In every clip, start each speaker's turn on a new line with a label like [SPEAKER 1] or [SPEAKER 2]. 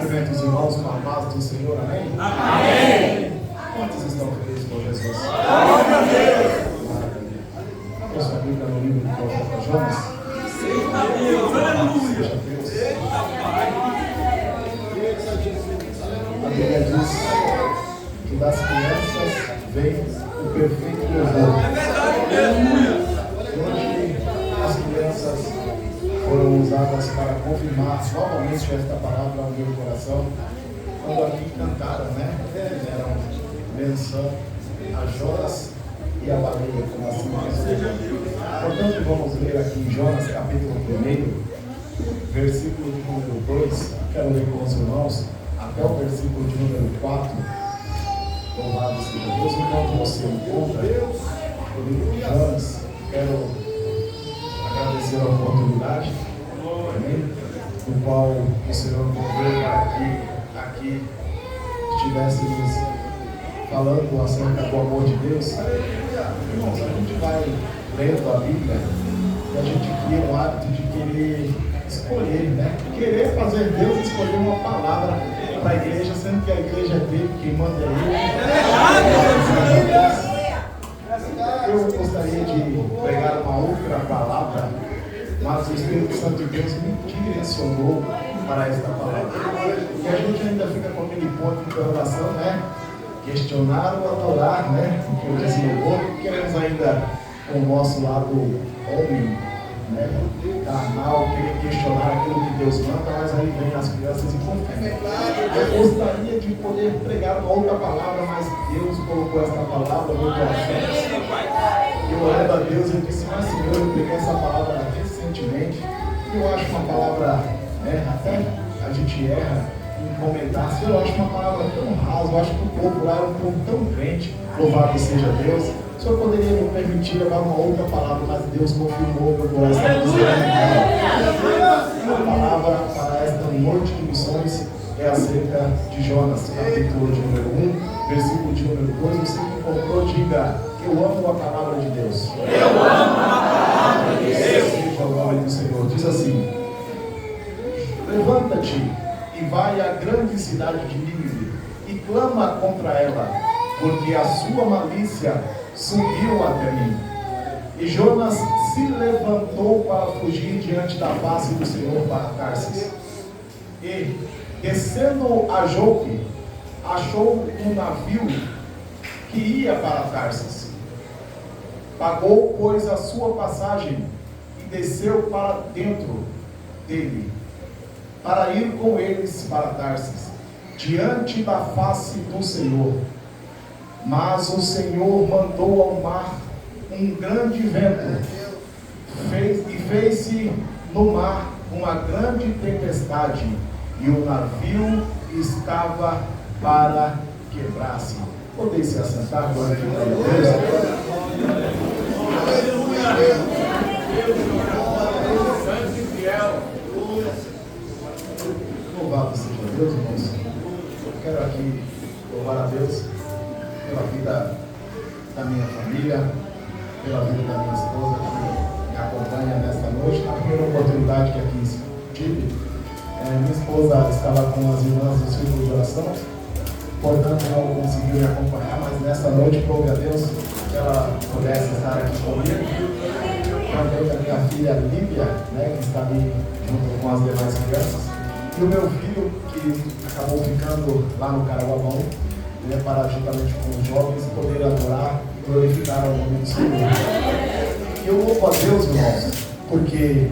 [SPEAKER 1] Cumprimente os irmãos com a paz do Senhor, amém?
[SPEAKER 2] Amém!
[SPEAKER 1] Quantos estão felizes com Jesus?
[SPEAKER 2] Glória a Deus!
[SPEAKER 1] Abra sua Bíblia no livro do profeta Jonas.
[SPEAKER 2] Eita Deus, aleluia!
[SPEAKER 1] Seja Deus.
[SPEAKER 2] Eita Pai!
[SPEAKER 1] A Bíblia diz que das crianças vem o perfeito louvor.
[SPEAKER 2] É verdade, aleluia!
[SPEAKER 1] Hoje as crianças foram usadas para confirmar novamente esta palavra ao meu coração, quando aqui cantaram, né? Fizeram menção a Jonas e a baleia, como assim mesmo. Portanto, vamos ler aqui em Jonas, capítulo 1, versículo de número 2. Quero ler com os irmãos até o versículo de número 4. Louvado seja Deus. Enquanto você encontra o livro de Jonas, quero agradecer a oportunidade, amém, no qual o Senhor convidou para que aqui estivéssemos falando acerca do amor de Deus. Irmãos, a gente vai lendo a Bíblia e a gente cria um hábito de querer escolher, né? Querer fazer Deus escolher uma palavra para a igreja, sendo que a igreja é dele, quem manda é ele. Eu gostaria de pregar uma outra palavra, mas o Espírito Santo de Deus me direcionou para esta palavra. E a gente ainda fica com aquele ponto de interrogação, né? Questionar ou adorar, né? Porque eu disse no outro, queremos ainda com o nosso lado homem, né? Carnal, querer questionar aquilo que Deus manda, mas aí vem as crianças e confirmam. Eu gostaria de poder pregar uma outra palavra, mas Deus colocou essa palavra no meu coração. Eu orando a Deus, eu disse, mas Senhor, eu peguei essa palavra recentemente, e eu acho uma palavra, né, até a gente erra em comentar, se eu acho uma palavra tão rasa, eu acho que o povo lá é um povo tão crente, louvado seja Deus. O Senhor poderia me permitir levar uma outra palavra, mas Deus confirmou meu coração. A palavra para esta noite de missões é acerca de Jonas, capítulo de número 1, versículo de número 2. Você que encontrou, diga: eu amo a palavra de Deus.
[SPEAKER 2] Eu amo a palavra de Deus.
[SPEAKER 1] Seja o nome do Senhor. Diz assim: levanta-te e vai à grande cidade de Nínive e clama contra ela, porque a sua malícia subiu até mim. E Jonas se levantou para fugir diante da face do Senhor para Tarsis. E, descendo a Jope, achou um navio que ia para Tarsis. Pagou, pois, a sua passagem e desceu para dentro dele, para ir com eles para Tarsis, diante da face do Senhor. Mas o Senhor mandou ao mar um grande vento, e fez-se no mar uma grande tempestade, e o navio estava para quebrar-se. Podem se assentar, glorificar a Deus.
[SPEAKER 2] Santo e fiel.
[SPEAKER 1] Louvado seja Deus, irmãos. Eu quero aqui louvar a Deus pela vida da minha família, pela vida da minha esposa que me acompanha nesta noite. Na primeira oportunidade que aqui tive, minha esposa estava com as irmãs do círculo de oração, portanto não conseguiu me acompanhar, mas nesta noite, louve a Deus que ela pudesse estar aqui comigo. Também a minha filha Lívia, né, que está ali junto com as demais crianças, e o meu filho que acabou ficando lá no Caraguabão, para juntamente com os jovens poder adorar e glorificar o nome do Senhor. E eu louvo a Deus, irmãos, porque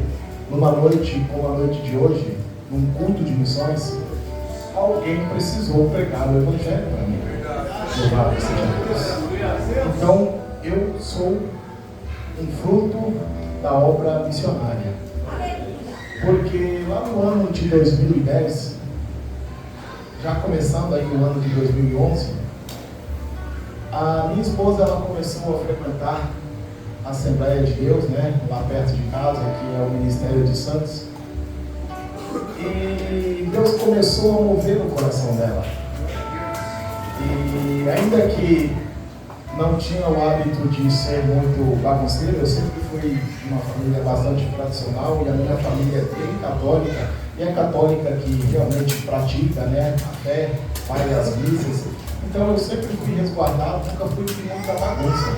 [SPEAKER 1] numa noite como a noite de hoje, num culto de missões, alguém precisou pregar o Evangelho para mim. Louvado seja Deus. Então, eu sou um fruto da obra missionária. Porque lá no ano de 2010, já começando aí no ano de 2011, a minha esposa ela começou a frequentar a Assembleia de Deus, né, lá perto de casa, que é o Ministério de Santos. E Deus começou a mover no coração dela. E ainda que não tinha o hábito de ser muito bagunceiro, eu sempre fui de uma família bastante tradicional, e a minha família é bem católica, e é católica que realmente pratica, né, a fé, vai às missas. Então eu sempre fui resguardado, nunca fui de muita bagunça.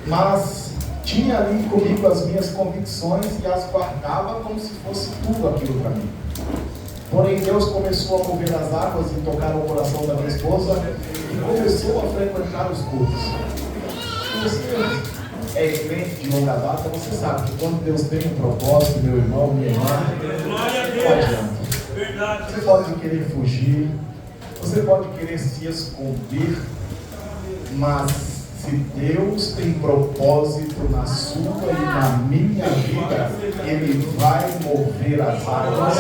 [SPEAKER 1] Mas tinha ali comigo as minhas convicções e as guardava como se fosse tudo aquilo para mim. Porém, Deus começou a mover as águas e tocar o coração da minha esposa e começou a frequentar os cultos. Você é crente de longa data, você sabe que quando Deus tem um propósito, meu irmão, minha irmã, não adianta. Você pode querer fugir, você pode querer se esconder, mas se Deus tem propósito na sua e na minha vida, Ele vai mover as águas,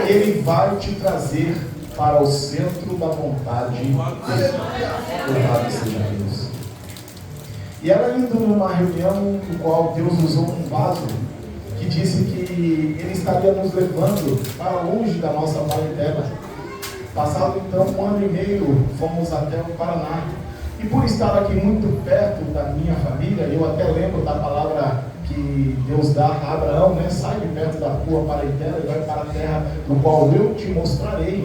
[SPEAKER 1] Ele vai te trazer para o centro da vontade dele. Louvado seja Deus. E era indo numa reunião no qual Deus usou um vaso que disse que Ele estaria nos levando para longe da nossa parentela. Passado então 1 ano e meio, fomos até o Paraná. E por estar aqui muito perto da minha família, eu até lembro da palavra que Deus dá a Abraão, né? Sai de perto da tua parentela e vai para a terra no qual eu te mostrarei.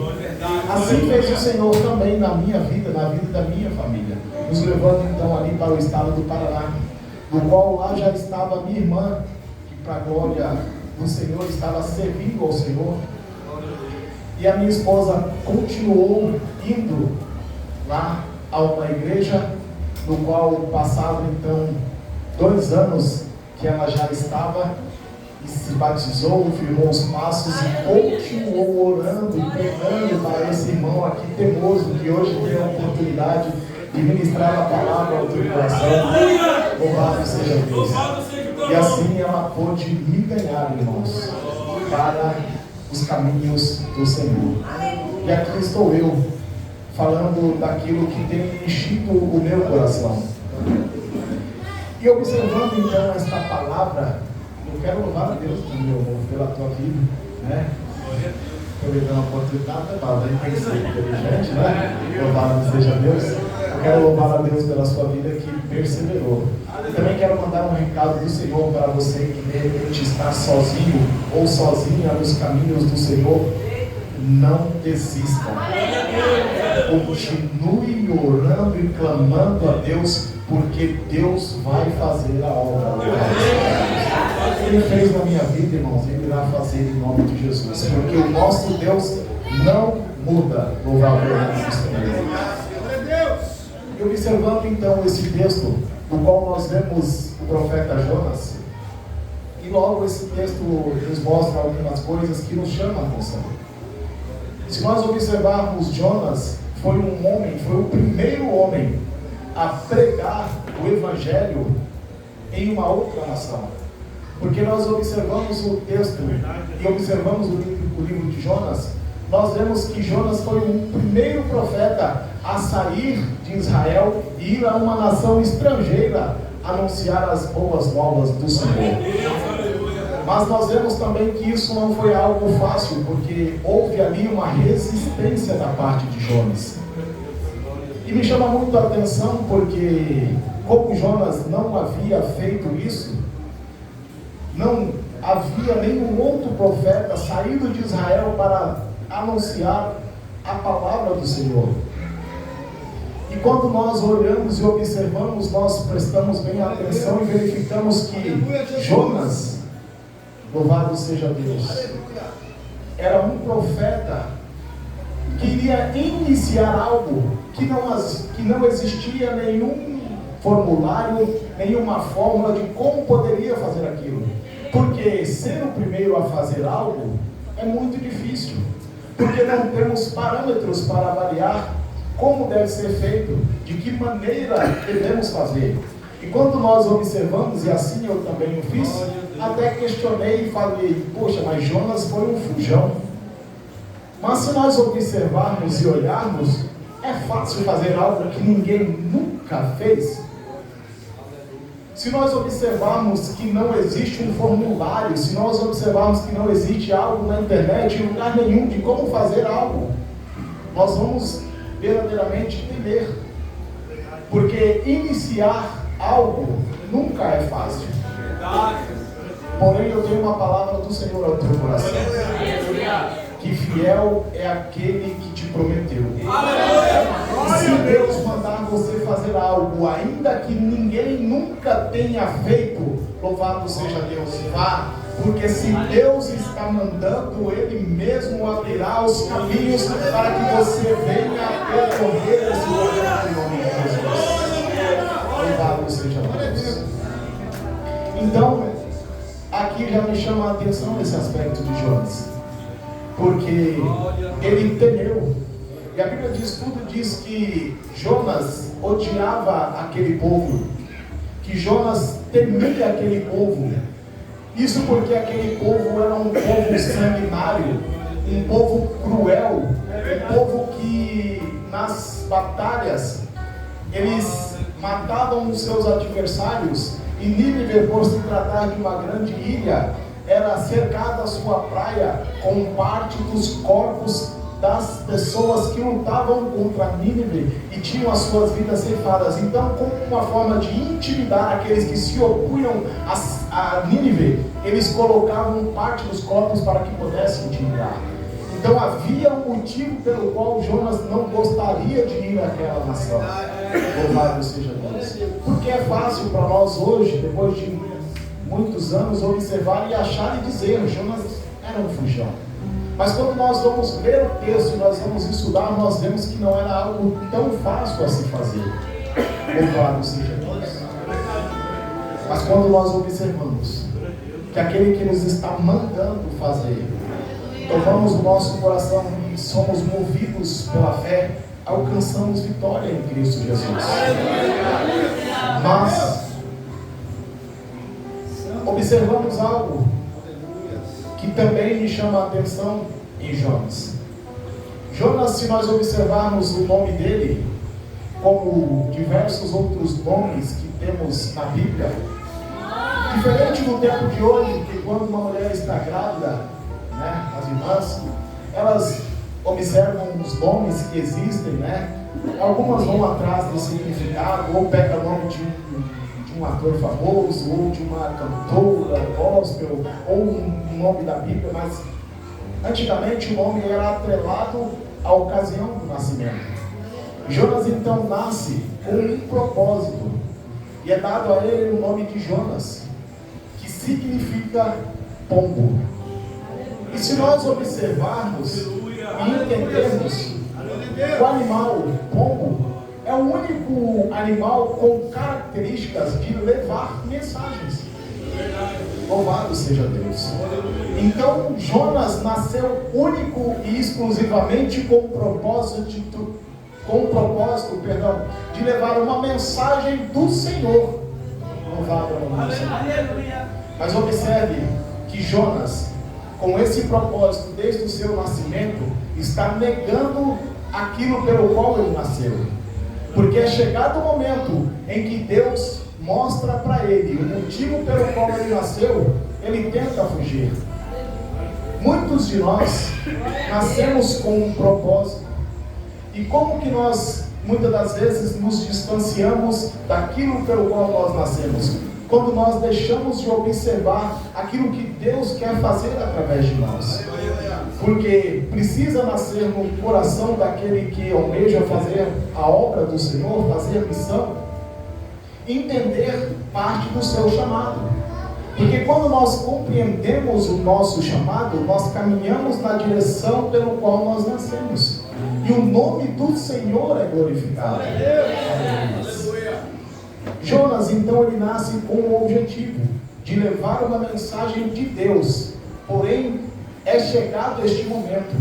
[SPEAKER 1] Assim fez o Senhor também na minha vida, na vida da minha família, nos levando então ali para o estado do Paraná, no qual lá já estava minha irmã, que para a glória do Senhor estava servindo ao Senhor. E a minha esposa continuou indo lá a uma igreja, no qual passavam então 2 anos que ela já estava e se batizou, firmou os passos e continuou orando e pregando para esse irmão aqui temoso, que hoje tem a oportunidade de ministrar a palavra ao teu coração. Louvado seja Deus. E assim ela pôde me ganhar, irmãos, para os caminhos do Senhor. E aqui estou eu, falando daquilo que tem enchido o meu coração. E observando então esta palavra, eu quero louvar a Deus, meu amor, pela tua vida, né? Aproveitando a oportunidade, daí tem que ser inteligente, né? Louvado seja Deus. Eu quero louvar a Deus pela sua vida que perseverou. E também quero mandar um recado do Senhor para você que de repente está sozinho ou sozinha nos caminhos do Senhor. Não desista. Continue orando e clamando a Deus, porque Deus vai fazer a obra. Ele fez na minha vida, irmãos, Ele irá fazer em nome de Jesus, porque o nosso Deus não muda. Louvado seja o Senhor. E observando então esse texto, no qual nós vemos o profeta Jonas, e logo esse texto nos mostra algumas coisas que nos chamam a atenção. Se nós observarmos, Jonas foi um homem, foi o primeiro homem a pregar o Evangelho em uma outra nação. Porque nós observamos o texto e observamos o livro de Jonas, nós vemos que Jonas foi o primeiro profeta a sair de Israel e ir a uma nação estrangeira anunciar as boas novas do Senhor. Mas nós vemos também que isso não foi algo fácil, porque houve ali uma resistência da parte de Jonas. E me chama muito a atenção porque, como Jonas não havia feito isso, não havia nenhum outro profeta saído de Israel para anunciar a palavra do Senhor. E quando nós olhamos e observamos, nós prestamos bem atenção e verificamos que Jonas, louvado seja Deus, era um profeta que iria iniciar algo que não existia nenhum formulário, nenhuma fórmula de como poderia fazer aquilo. Porque ser o primeiro a fazer algo é muito difícil, porque não temos parâmetros para avaliar como deve ser feito, de que maneira devemos fazer. E quando nós observamos, e assim eu também o fiz, até questionei e falei, poxa, mas Jonas foi um fujão. Mas se nós observarmos e olharmos, é fácil fazer algo que ninguém nunca fez? Se nós observarmos que não existe um formulário, se nós observarmos que não existe algo na internet, em lugar nenhum de como fazer algo, nós vamos verdadeiramente temer. Porque iniciar algo nunca é fácil. Porém, eu tenho uma palavra do Senhor ao teu coração. Que fiel é aquele que te prometeu. E se Deus mandar você fazer algo, ainda que ninguém nunca tenha feito, louvado seja Deus, vá. Porque se Deus está mandando, Ele mesmo abrirá os caminhos para que você venha percorrer esse projeto em nome de Jesus. Louvado seja Deus. Então, aqui já me chama a atenção esse aspecto de Jonas, porque ele temeu. E a Bíblia diz que Jonas odiava aquele povo, que Jonas temia aquele povo. Isso porque aquele povo era um povo sanguinário, um povo cruel, um povo que nas batalhas eles matavam os seus adversários. E Nínive, por se tratar de uma grande ilha, era cercada a sua praia com parte dos corpos das pessoas que lutavam contra Nínive e tinham as suas vidas ceifadas. Então, como uma forma de intimidar aqueles que se opunham a Nínive, eles colocavam parte dos corpos para que pudessem intimidar. Então havia um motivo pelo qual Jonas não gostaria de ir àquela nação. Louvado seja Deus. Porque é fácil para nós hoje, depois de muitos anos, observar e achar e dizer: Jonas era um fujão. Mas quando nós vamos ler o texto, nós vamos estudar, nós vemos que não era algo tão fácil a se fazer. Louvado seja Deus. Mas quando nós observamos que aquele que nos está mandando fazer, tomamos o nosso coração e somos movidos pela fé, alcançamos vitória em Cristo Jesus. Mas observamos algo que também me chama a atenção em Jonas. Jonas, se nós observarmos o nome dele, como diversos outros nomes que temos na Bíblia, diferente do tempo de hoje, que quando uma mulher está grávida, né, as irmãs, elas observam os nomes que existem, né? Algumas vão atrás do significado, ou pega o nome de um ator famoso, ou de uma cantora gospel, ou um nome da Bíblia, mas antigamente o nome era atrelado à ocasião do nascimento. Jonas então nasce com um propósito, e é dado a ele o nome de Jonas, que significa pombo. E se nós observarmos e entendermos, o animal pombo é o único animal com características de levar mensagens. Louvado seja Deus. Então Jonas nasceu único e exclusivamente com o propósito, de levar uma mensagem do Senhor. Louvado é o nome do Senhor. Mas observe que Jonas, com esse propósito desde o seu nascimento, está negando aquilo pelo qual ele nasceu. Porque é chegado o momento em que Deus mostra para ele o motivo pelo qual ele nasceu, ele tenta fugir. Muitos de nós nascemos com um propósito. E como que nós, muitas das vezes, nos distanciamos daquilo pelo qual nós nascemos? Quando nós deixamos de observar aquilo que Deus quer fazer através de nós. Porque precisa nascer no coração daquele que almeja fazer a obra do Senhor, fazer a missão, entender parte do seu chamado. Porque quando nós compreendemos o nosso chamado, nós caminhamos na direção pelo qual nós nascemos. E o nome do Senhor é glorificado. Jonas, então, ele nasce com o objetivo de levar uma mensagem de Deus. Porém, é chegado este momento.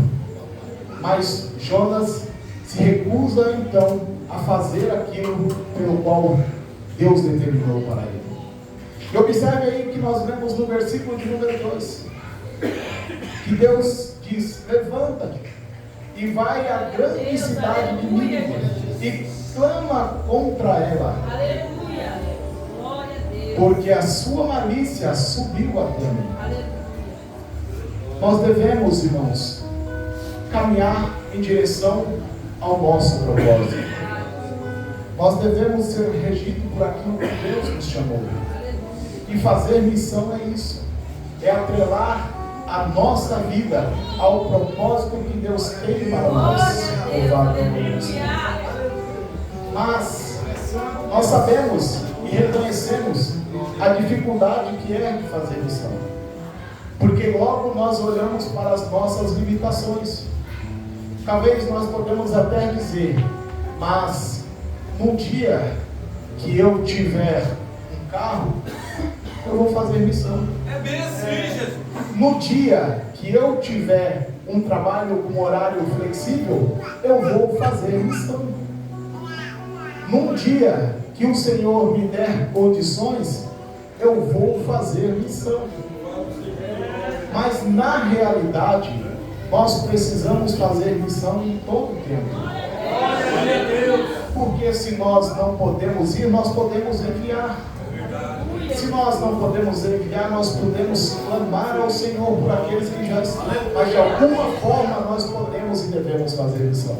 [SPEAKER 1] Mas Jonas se recusa, então, a fazer aquilo pelo qual Deus determinou para ele. E observe aí que nós vemos no versículo de número 2. Que Deus diz: levanta-te e vai à grande cidade de Nínive e clama contra ela. Porque a sua malícia subiu até mim. Nós devemos, irmãos, caminhar em direção ao nosso propósito. Nós devemos ser regidos por aquilo que Deus nos chamou. E fazer missão é isso. é atrelar a nossa vida ao propósito que Deus tem para nós. Louvado seja Deus. Mas nós sabemos e reconhecemos a dificuldade que é de fazer missão, porque logo nós olhamos para as nossas limitações. Talvez nós podemos até dizer, mas no dia que eu tiver um carro, eu vou fazer missão.
[SPEAKER 2] É bem assim, Jesus.
[SPEAKER 1] No dia que eu tiver um trabalho com horário flexível, eu vou fazer missão. Num dia que o Senhor me der condições, eu vou fazer missão. Mas na realidade, nós precisamos fazer missão em todo o tempo. Porque se nós não podemos ir, nós podemos enviar. Se nós não podemos enviar, nós podemos clamar ao Senhor por aqueles que já estão. Mas de alguma forma nós podemos e devemos fazer missão.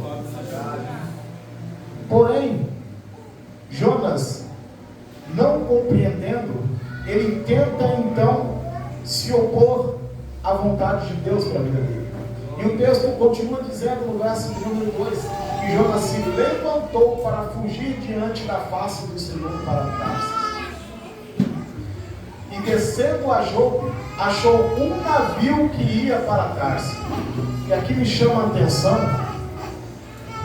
[SPEAKER 1] Porém, Jonas, não compreendendo, ele tenta então se opor à vontade de Deus para a vida dele. E o texto continua dizendo no verso número 2, que Jonas se levantou para fugir diante da face do Senhor para Tarsis. E descendo a Jope, achou um navio que ia para Tarsis. E aqui me chama a atenção,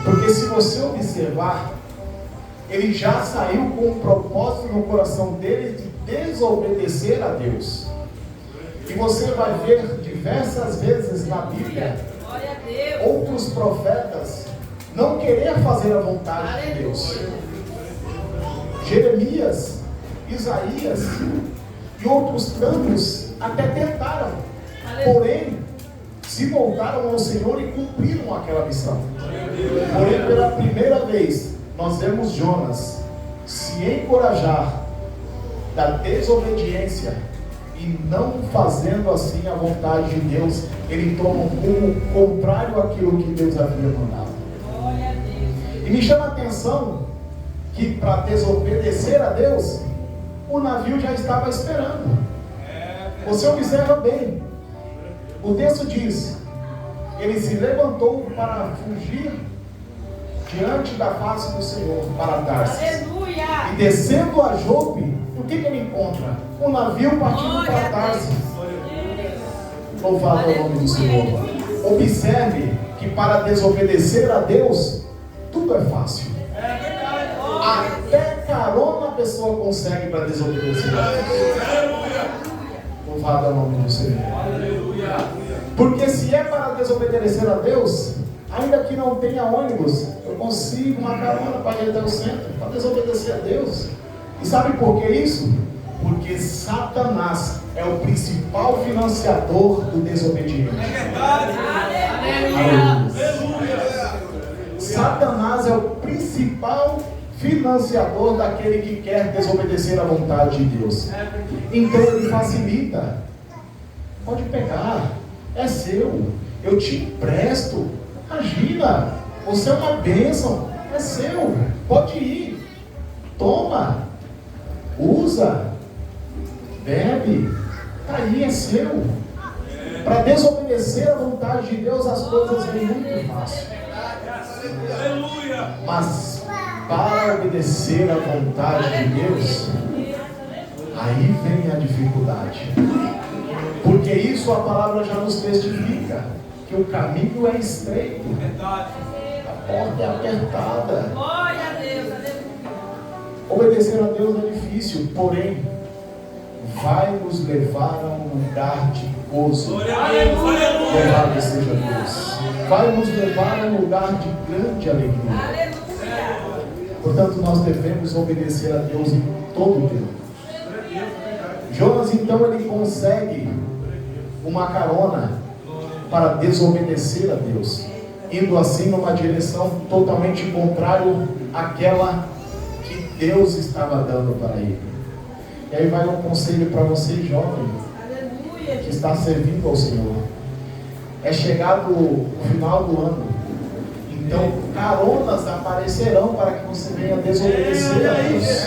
[SPEAKER 1] porque se você observar, ele já saiu com um propósito no coração dele de desobedecer a Deus. E você vai ver diversas vezes na Bíblia outros profetas não querer fazer a vontade de Deus. Jeremias, Isaías e outros tantos até tentaram, porém se voltaram ao Senhor e cumpriram aquela missão. Porém, pela primeira vez, nós vemos Jonas se encorajar da desobediência e não fazendo assim a vontade de Deus. Ele toma um rumo contrário àquilo que Deus havia mandado. E me chama a atenção que para desobedecer a Deus, o navio já estava esperando. Você observa bem, o texto diz, ele se levantou para fugir diante da face do Senhor para Tarsis.
[SPEAKER 3] Aleluia!
[SPEAKER 1] E descendo a Jope, o que ele encontra? Um navio partindo para Tarsis. Louvado é o nome do Senhor. Observe que para desobedecer a Deus, tudo é fácil. Até carona a pessoa consegue para desobedecer a Deus. Louvado é o nome do Senhor. Porque se é para desobedecer a Deus, ainda que não tenha ônibus, eu consigo uma carona para ir até o centro, para desobedecer a Deus. E sabe por que isso? Porque Satanás é o principal financiador do desobediente. Satanás é o principal financiador daquele que quer desobedecer à vontade de Deus. Então ele facilita. Pode pegar, é seu, eu te empresto. Imagina, você é uma bênção, é seu, pode ir, toma, usa, bebe, está aí, é seu. Para desobedecer à vontade de Deus, as coisas vêm muito fácil. Mas para obedecer à vontade de Deus, aí vem a dificuldade. Porque isso a palavra já nos testifica, que o caminho é estreito, a porta é apertada. Obedecer a Deus é difícil, porém vai nos levar a um lugar de gozo. Louvado seja Deus. Vai nos levar a um lugar de grande alegria. Portanto, nós devemos obedecer a Deus em todo o tempo. Jonas então ele consegue uma carona para desobedecer a Deus, indo assim numa direção totalmente contrária àquela que Deus estava dando para ele. E aí vai um conselho para você, jovem, que está servindo ao Senhor. É chegado o final do ano, então caronas aparecerão para que você venha desobedecer a Deus.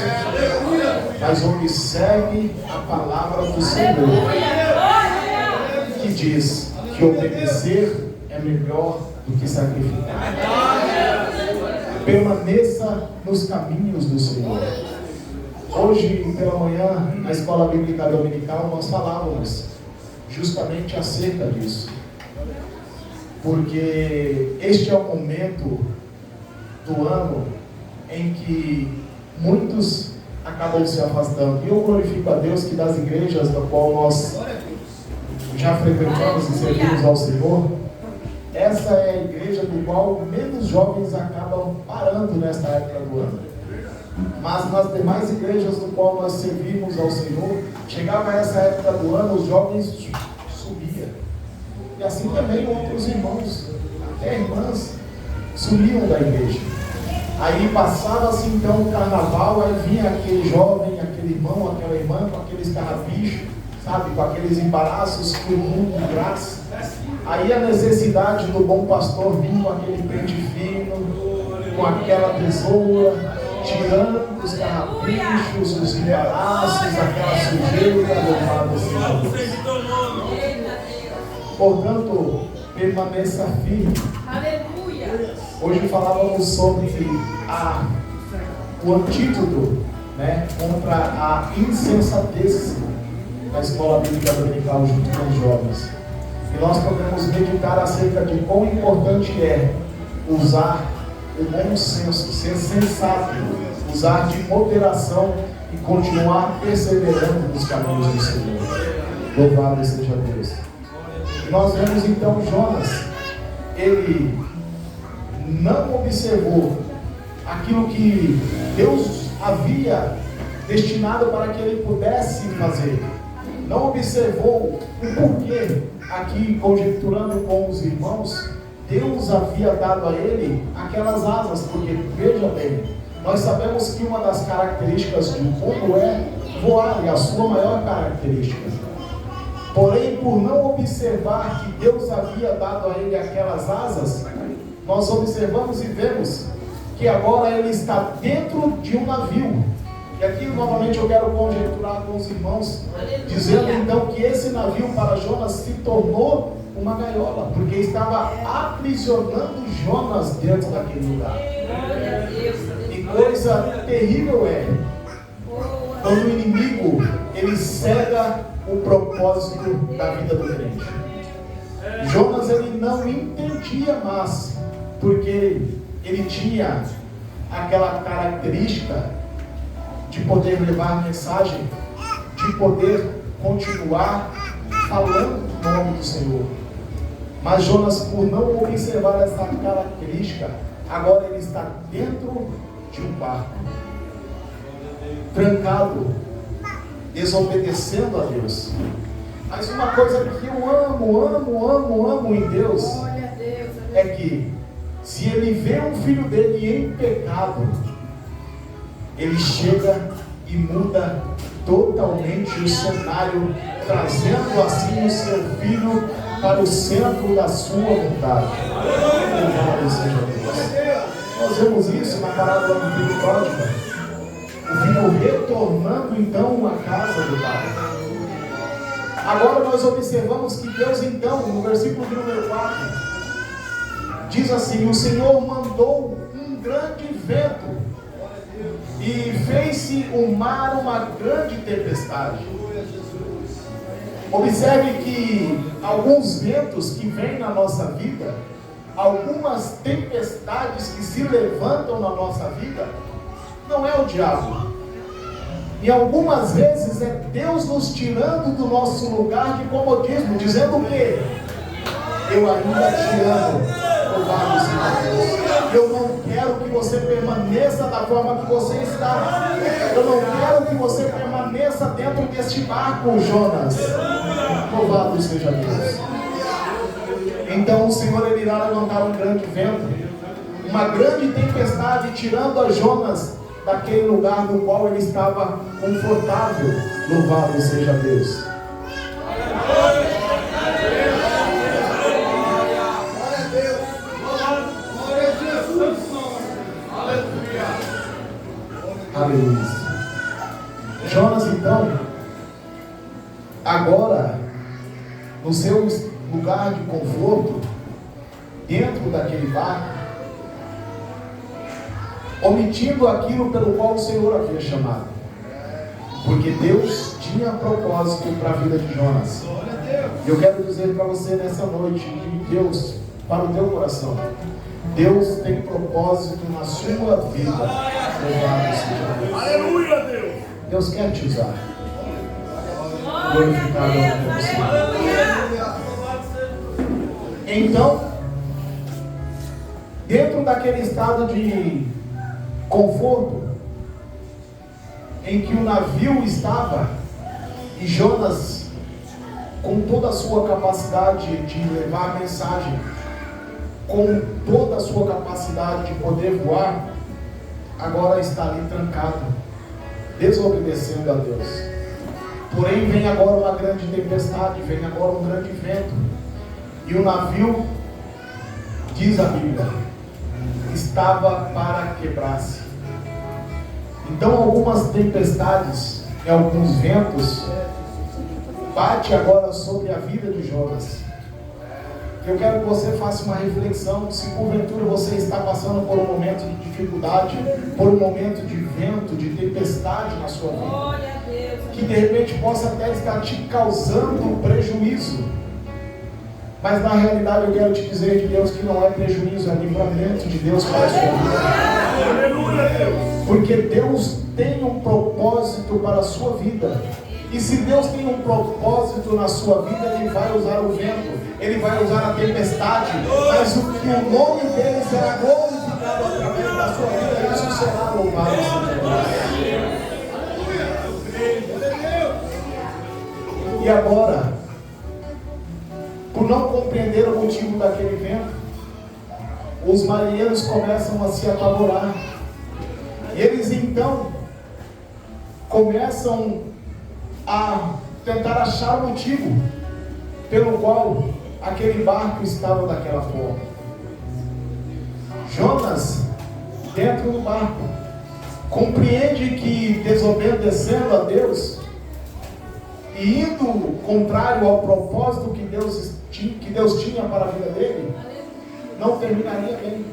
[SPEAKER 1] Mas observe a palavra do Senhor. que diz que obedecer é melhor do que sacrificar. Permaneça nos caminhos do Senhor. Hoje, pela manhã, na escola bíblica dominical, nós falávamos justamente acerca disso. Porque este é o momento do ano em que muitos acabam se afastando. E eu glorifico a Deus que das igrejas da qual nós já frequentamos e servimos ao Senhor, essa é a igreja do qual menos jovens acabam parando nesta época do ano. Mas nas demais igrejas do qual nós servimos ao Senhor, chegava essa época do ano, os jovens subiam. E assim também outros irmãos, até irmãs, sumiam da igreja. Aí passava-se então o carnaval, aí vinha aquele jovem, aquele irmão, aquela irmã, com aqueles carrapichos, sabe, com aqueles embaraços que o mundo traz. Aí a necessidade do bom pastor vinha com aquele pente fino, com aquela tesoura, tirando os carrapichos, os embaraços, aquela sujeira, louvado seja Deus. Portanto, permaneça firme.
[SPEAKER 3] Aleluia.
[SPEAKER 1] Hoje falávamos sobre o antídoto, né, contra a insensatez na escola bíblica dominical junto com os jovens. E nós podemos meditar acerca de quão importante é usar o bom senso, ser sensato, usar de moderação e continuar perseverando nos caminhos do Senhor. Louvado seja Deus. E nós vemos então Jonas, ele não observou aquilo que Deus havia destinado para que ele pudesse fazer. Não observou o porquê, aqui conjecturando com os irmãos, Deus havia dado a ele aquelas asas, porque, veja bem, nós sabemos que uma das características de um pombo é voar, é a sua maior característica. Porém, por não observar que Deus havia dado a ele aquelas asas, nós observamos e vemos que agora ele está dentro de um navio. E aqui novamente eu quero conjecturar com os irmãos, dizendo então que esse navio para Jonas se tornou uma gaiola, porque estava aprisionando Jonas dentro daquele lugar. E coisa terrível é quando o inimigo ele cega o propósito da vida do crente. Jonas ele não entendia mais, porque ele tinha aquela característica de poder levar a mensagem, de poder continuar falando o nome do Senhor. Mas Jonas, por não observar essa característica, agora ele está dentro de um barco, trancado, desobedecendo a Deus. Mas uma coisa que eu amo em Deus é que se ele vê um filho dele em pecado, ele chega e muda totalmente o cenário, trazendo assim o seu filho para o centro da sua vontade. Louvado seja Deus. Nós vemos isso na parábola do filho pródigo. O filho retornando então à casa do pai. Agora nós observamos que Deus então, no versículo de número 4, diz assim: o Senhor mandou um grande vento e fez-se o mar uma grande tempestade. Observe que alguns ventos que vêm na nossa vida, algumas tempestades que se levantam na nossa vida, não é o diabo. E algumas vezes é Deus nos tirando do nosso lugar de comodismo, dizendo o quê? Eu ainda te amo, louvado seja Deus. Eu não quero que você permaneça da forma que você está. Eu não quero que você permaneça dentro deste barco, Jonas. Louvado seja Deus. Então o Senhor ele irá levantar um grande vento, uma grande tempestade, tirando a Jonas daquele lugar no qual ele estava confortável. Louvado seja Deus. Aleluia. Jonas então, agora, no seu conforto dentro daquele barco, omitindo aquilo pelo qual o Senhor havia chamado. Porque Deus tinha propósito para a vida de Jonas. E eu quero dizer para você nessa noite, de Deus, para o teu coração, Deus tem propósito na sua vida. Louvado seja Deus.
[SPEAKER 2] Aleluia, Deus.
[SPEAKER 1] Deus quer te usar. Glorificado é o nome do Senhor. Então, dentro daquele estado de conforto em que o navio estava, e Jonas, com toda a sua capacidade de levar a mensagem, com toda a sua capacidade de poder voar, agora está ali trancado, desobedecendo a Deus. Porém, vem agora uma grande tempestade, vem agora um grande vento, e o navio, diz a Bíblia, estava para quebrar-se. Então algumas tempestades e alguns ventos bate agora sobre a vida de Jonas. Eu quero que você faça uma reflexão, se porventura você está passando por um momento de dificuldade, por um momento de vento, de tempestade na sua vida, que de repente possa até estar te causando prejuízo. Mas na realidade eu quero te dizer de Deus que não é prejuízo, é livramento de Deus para a sua vida.
[SPEAKER 2] Aleluia, Deus.
[SPEAKER 1] Porque Deus tem um propósito para a sua vida. E se Deus tem um propósito na sua vida, Ele vai usar o vento, Ele vai usar a tempestade, mas o que o nome dele será glorificado através da sua vida, isso será louvado seja Deus. E agora, por não compreender o motivo daquele vento, os marinheiros começam a se apavorar. E eles então começam a tentar achar o motivo pelo qual aquele barco estava daquela forma. Jonas, dentro do barco, compreende que desobedecendo a Deus e indo contrário ao propósito que Deus tinha para a vida dele, não terminaria bem.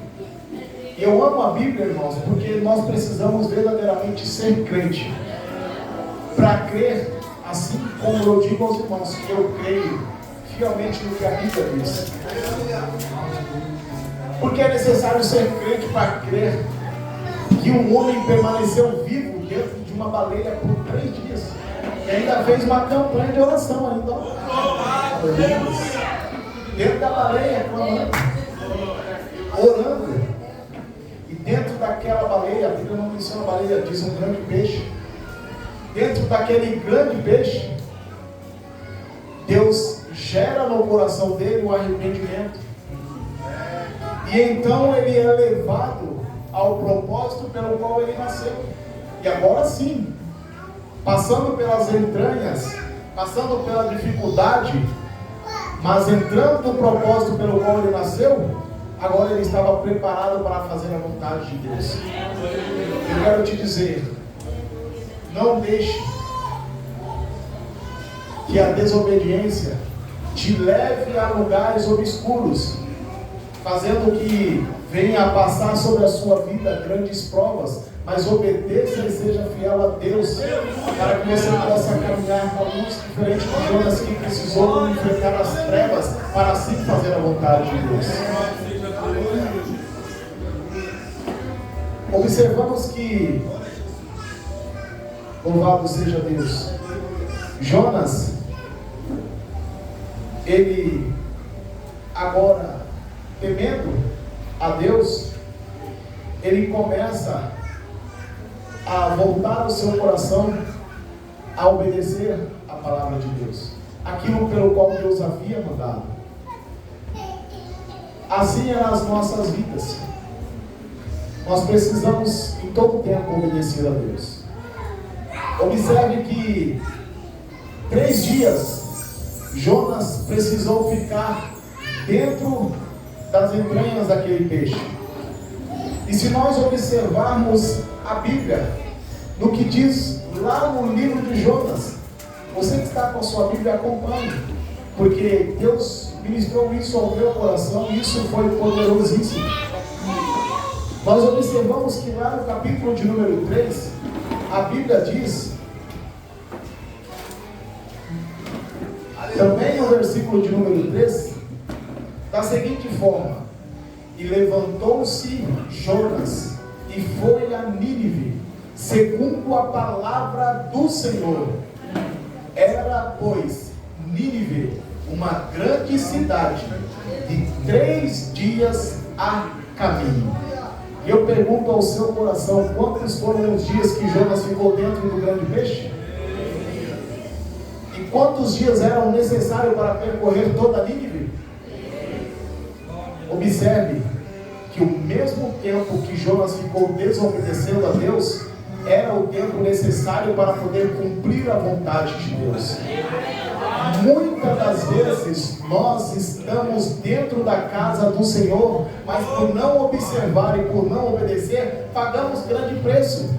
[SPEAKER 1] Eu amo a Bíblia, irmãos, porque nós precisamos verdadeiramente ser crente para crer, assim como eu digo aos irmãos, que eu creio fielmente no que a Bíblia diz. Porque é necessário ser crente para crer que um homem permaneceu vivo dentro de uma baleia por 3 dias. E ainda fez uma campanha de oração ainda. Dentro da baleia, orando. E dentro daquela baleia, a Bíblia não menciona a baleia, diz um grande peixe. Dentro daquele grande peixe, Deus gera no coração dele o arrependimento. E então ele é levado ao propósito pelo qual ele nasceu. E agora sim, passando pelas entranhas, passando pela dificuldade, mas entrando no propósito pelo qual ele nasceu, agora ele estava preparado para fazer a vontade de Deus. Eu quero te dizer, não deixe que a desobediência te leve a lugares obscuros, fazendo que venha a passar sobre a sua vida grandes provas, mas obedeça e seja fiel a Deus, para que você possa caminhar com a luz diferente de Jonas, que precisou enfrentar as trevas para assim fazer a vontade de Deus. Observamos que, louvado seja Deus, Jonas, ele agora, temendo a Deus, ele começa a voltar o seu coração a obedecer a palavra de Deus, aquilo pelo qual Deus havia mandado. Assim é nas nossas vidas. Nós precisamos em todo tempo obedecer a Deus. Observe que 3 dias Jonas precisou ficar dentro das entranhas daquele peixe. E se nós observarmos a Bíblia, no que diz lá no livro de Jonas, você que está com a sua Bíblia, acompanhe, porque Deus ministrou isso ao meu coração e isso foi poderosíssimo. Nós observamos que lá no capítulo de número 3, a Bíblia diz, também no versículo de número 3, da seguinte forma: e levantou-se Jonas e foi a Nínive, segundo a palavra do Senhor. Era, pois, Nínive uma grande cidade, de 3 dias a caminho. E eu pergunto ao seu coração: quantos foram os dias que Jonas ficou dentro do grande peixe? E quantos dias eram necessários para percorrer toda a Nínive? Observe que o mesmo tempo que Jonas ficou desobedecendo a Deus, era o tempo necessário para poder cumprir a vontade de Deus. Muitas das vezes nós estamos dentro da casa do Senhor, mas por não observar e por não obedecer, pagamos grande preço.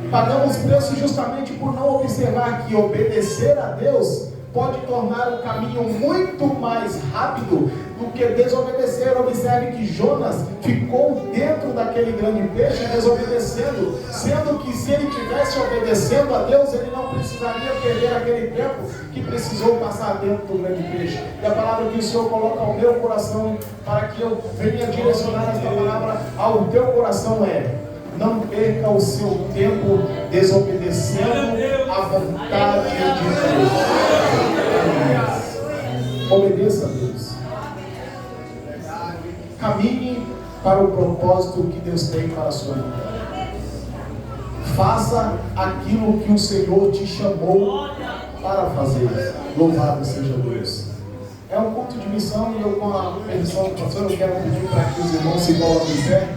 [SPEAKER 1] Pagamos preço justamente por não observar que obedecer a Deus pode tornar o caminho muito mais rápido do que desobedecer. Observe que Jonas ficou dentro daquele grande peixe desobedecendo, sendo que se ele tivesse obedecendo a Deus, ele não precisaria perder aquele tempo que precisou passar dentro do grande peixe. E a palavra que o Senhor coloca ao meu coração, para que eu venha direcionar esta palavra ao teu coração, é: não perca o seu tempo desobedecendo a vontade de Deus. Obedeça a Deus. Caminhe para o propósito que Deus tem para a sua vida. Faça aquilo que o Senhor te chamou para fazer. Louvado seja Deus. É um culto de missão e eu, com a permissão do pastor, eu quero pedir para que os irmãos se coloquem em pé.